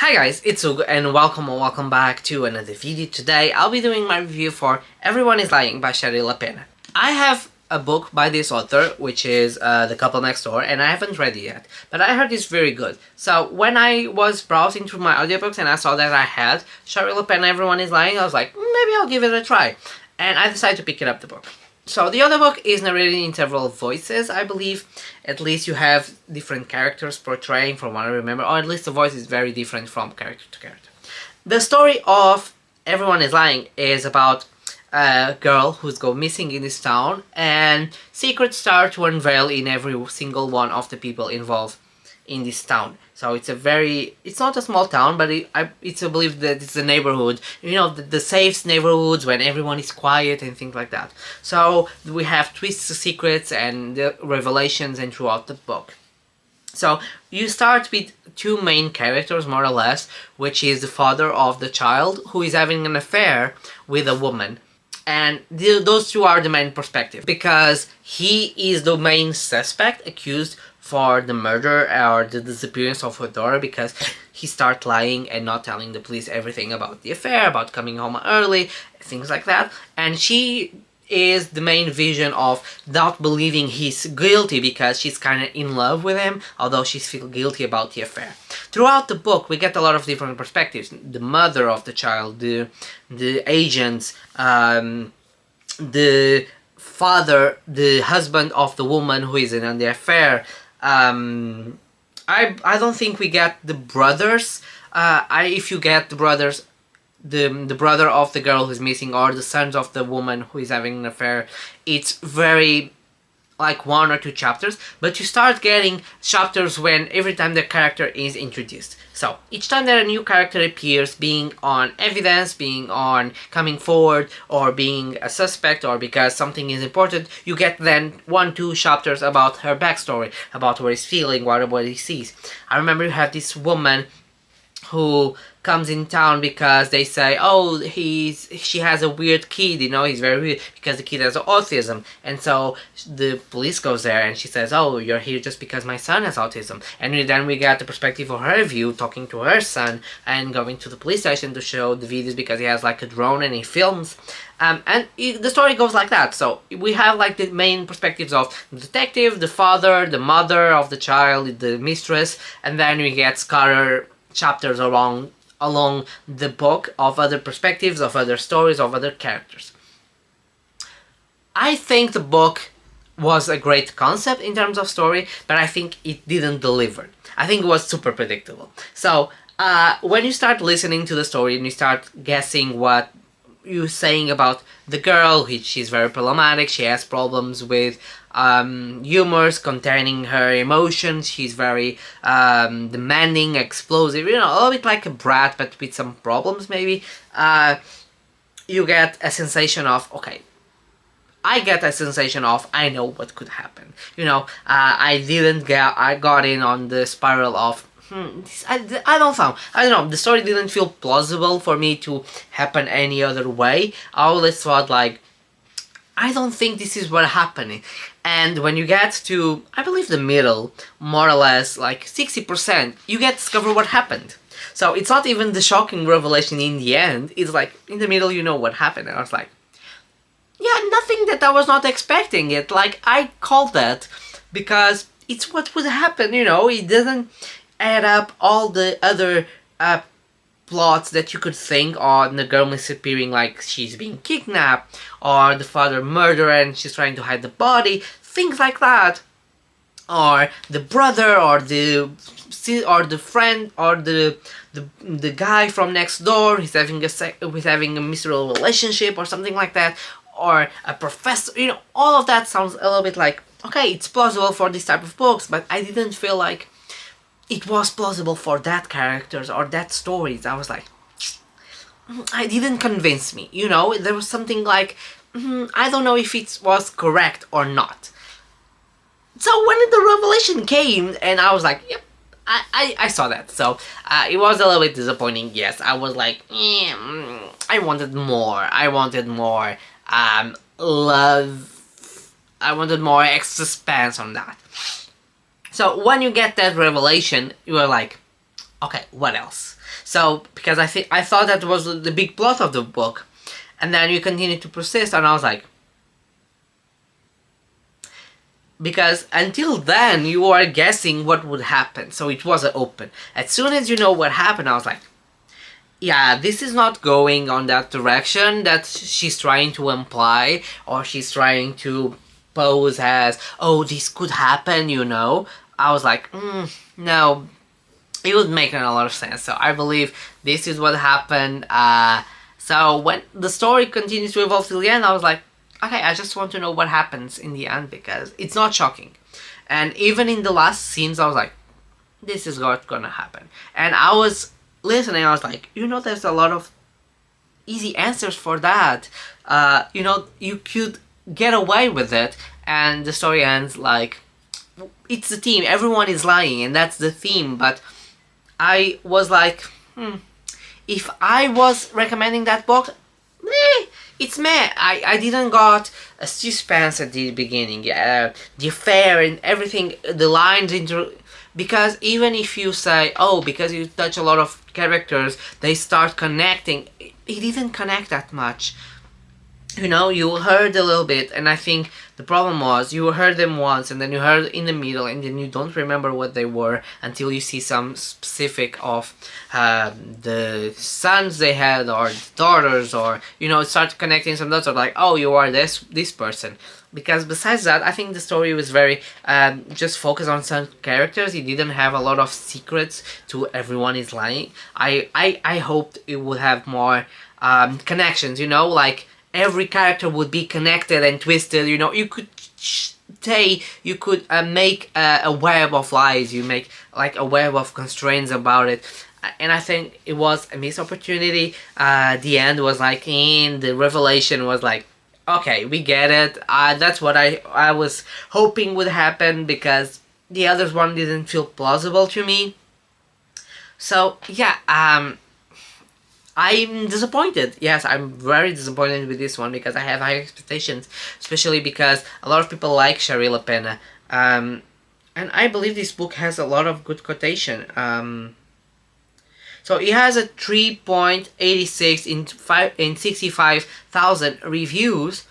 Hi guys, it's Hugo and welcome back to another video. Today I'll be doing my review for Everyone is Lying by Shari Lapena. I have a book by this author, which is The Couple Next Door, and I haven't read it yet, but I heard it's very good. So when I was browsing through my audiobooks and I saw that I had Shari Lapena Everyone is Lying, I was like, maybe I'll give it a try. And I decided to pick it up the book. So the audiobook is narrated in several voices, I believe. At least you have different characters portraying from what I remember, or at least the voice is very different from character to character. The story of Everyone is Lying is about a girl who's gone missing in this town, and secrets start to unveil in every single one of the people involved in this town. So it's not a small town, but I believe that it's a neighborhood, the safe neighborhoods when everyone is quiet and things like that. So we have twists, secrets, and revelations and throughout the book. So you start with two main characters, more or less, which is the father of the child, who is having an affair with a woman. And those two are the main perspective, because he is the main suspect accused for the murder or the disappearance of her daughter, because he starts lying and not telling the police everything about the affair, about coming home early, things like that. And she is the main vision of not believing he's guilty because she's kind of in love with him, although she feels guilty about the affair. Throughout the book, we get a lot of different perspectives. The mother of the child, the agents, the father, the husband of the woman who is in the affair. I don't think we get the brothers. If you get the brothers, the brother of the girl who's missing, or the sons of the woman who is having an affair, it's very like one or two chapters, but you start getting chapters when every time the character is introduced. So each time that a new character appears, being on evidence, being on coming forward, or being a suspect, or because something is important, you get then 1-2 chapters about her backstory, about what he's feeling, what he sees. I remember you have this woman who comes in town because they say, oh, she has a weird kid, he's very weird because the kid has autism. And so the police goes there and she says, oh, you're here just because my son has autism. And then we get the perspective of her view, talking to her son and going to the police station to show the videos, because he has like a drone and he films. The story goes like that. So we have like the main perspectives of the detective, the father, the mother of the child, the mistress, and then we get scattered chapters along the book of other perspectives, of other stories, of other characters. I think the book was a great concept in terms of story, but I think it didn't deliver. I think it was super predictable. So when you start listening to the story and you start guessing what you're saying about the girl, she's very problematic, she has problems with humors containing her emotions, she's very demanding, explosive, a little bit like a brat but with some problems maybe. You get a sensation of, okay, I get a sensation of, I know what could happen. I got in on the spiral of, I don't know, the story didn't feel plausible for me to happen any other way. I always thought like, I don't think this is what happened. And when you get to, I believe, the middle, more or less like 60%, you get to discover what happened. So it's not even the shocking revelation in the end, it's like in the middle you know what happened. And I was like, yeah, nothing that I was not expecting it. Like, I called that because it's what would happen, it doesn't add up all the other plots that you could think on the girl disappearing, like she's being kidnapped, or the father murdered and she's trying to hide the body, things like that, or the brother, or the friend, or the guy from next door, he's having a miserable relationship or something like that, or a professor, all of that sounds a little bit like, okay, it's plausible for this type of books, but I didn't feel like it was plausible for that characters or that stories. I was like, I didn't convince me, there was something like, I don't know if it was correct or not. So when the revelation came, and I was like, yep, I saw that. So it was a little bit disappointing, yes. I was like, I wanted more. I wanted more love. I wanted more suspense on that. So when you get that revelation, you are like, okay, what else? So because I thought that was the big plot of the book, and then you continue to persist, and I was like, because until then you are guessing what would happen, so it was open. As soon as you know what happened, I was like, yeah, this is not going on that direction that she's trying to imply, or she's trying to pose as, oh, this could happen, you know. I was like, no, it would make a lot of sense. So I believe this is what happened. So when the story continues to evolve till the end, I was like, okay, I just want to know what happens in the end, because it's not shocking. And even in the last scenes, I was like, this is what's gonna happen. And I was listening, I was like, you know, there's a lot of easy answers for that. You know, you could get away with it, and the story ends like, it's the theme, everyone is lying, and that's the theme. But I was like, if I was recommending that book, it's meh. I didn't got a suspense at the beginning, the affair and everything, the lines into, because even if you say, oh, because you touch a lot of characters, they start connecting, it didn't connect that much. You know, you heard a little bit, and I think the problem was you heard them once, and then you heard in the middle, and then you don't remember what they were until you see some specific of the sons they had, or the daughters, or, you know, start connecting some dots, or like, oh, you are this person. Because besides that, I think the story was very just focused on some characters. It didn't have a lot of secrets to everyone is lying. I hoped it would have more connections, you know, like every character would be connected and twisted, you know. You could you could make a web of lies, you make like a web of constraints about it. And I think it was a missed opportunity. The end was like, the revelation was like, okay, we get it. That's what I was hoping would happen, because the other one didn't feel plausible to me. So yeah, I'm disappointed. Yes, I'm very disappointed with this one, because I have high expectations, especially because a lot of people like Shari Lapena. And I believe this book has a lot of good quotation. So it has a 3.86 in 65,000 reviews,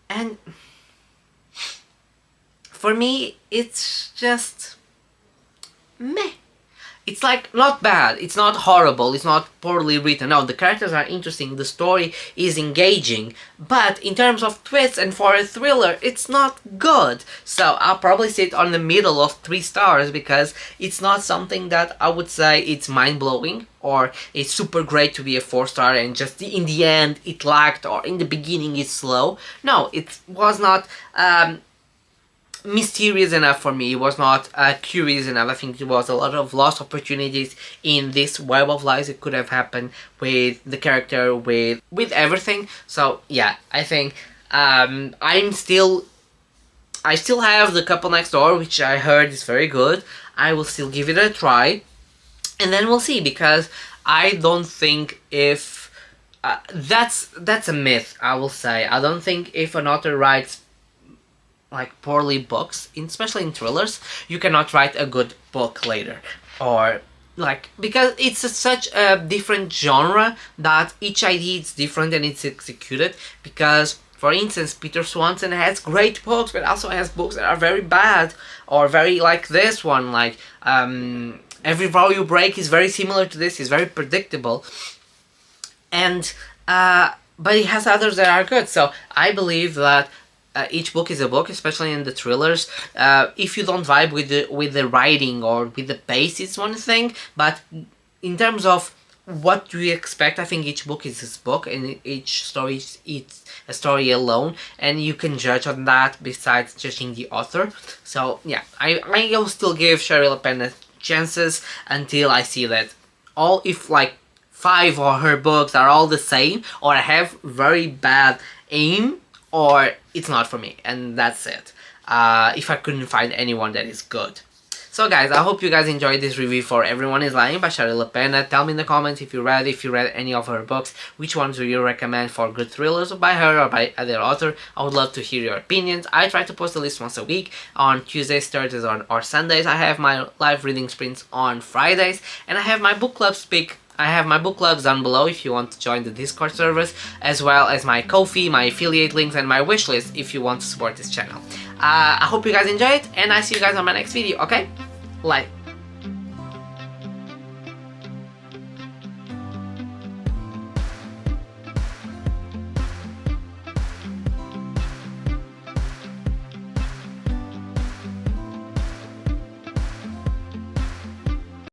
and for me it's just meh. It's like not bad, it's not horrible, it's not poorly written. No, the characters are interesting, the story is engaging, but in terms of twists and for a thriller, it's not good. So I'll probably sit on the middle of 3 stars, because it's not something that I would say it's mind-blowing, or it's super great to be a 4-star and just in the end it lagged, or in the beginning it's slow. No, it was not mysterious enough for me. It was not curious enough. I think there was a lot of lost opportunities in this web of lies. It could have happened with the character, with everything. So yeah, I think I still have The Couple Next Door, which I heard is very good. I will still give it a try, and then we'll see, because I don't think if that's a myth, I will say. I don't think if an author writes like poorly books, especially in thrillers, you cannot write a good book later, or like, because it's such a different genre that each idea is different and it's executed. Because for instance, Peter Swanson has great books, but also has books that are very bad, or very like this one, like Every Vow You Break is very similar to this, is very predictable, and but he has others that are good. So I believe that each book is a book, especially in the thrillers. If you don't vibe with the writing or with the pace, it's one thing. But in terms of what do you expect, I think each book is a book, and each story is a story alone, and you can judge on that besides judging the author. So yeah, I will still give Shari Lapena chances until I see that if like 5 of her books are all the same, or I have very bad aim, or it's not for me, and that's it. If I couldn't find anyone that is good. So guys, I hope you guys enjoyed this review for Everyone is Lying by Shari Lapena. Tell me in the comments if you read any of her books, which ones do you recommend for good thrillers by her or by other author. I would love to hear your opinions. I try to post a list once a week on Tuesdays, Thursdays, or Sundays. I have my live reading sprints on Fridays, and I have my book club speak I have my book clubs down below if you want to join the Discord servers, as well as my Ko-fi, my affiliate links, and my wishlist if you want to support this channel. I hope you guys enjoy it, and I see you guys on my next video, okay? Like.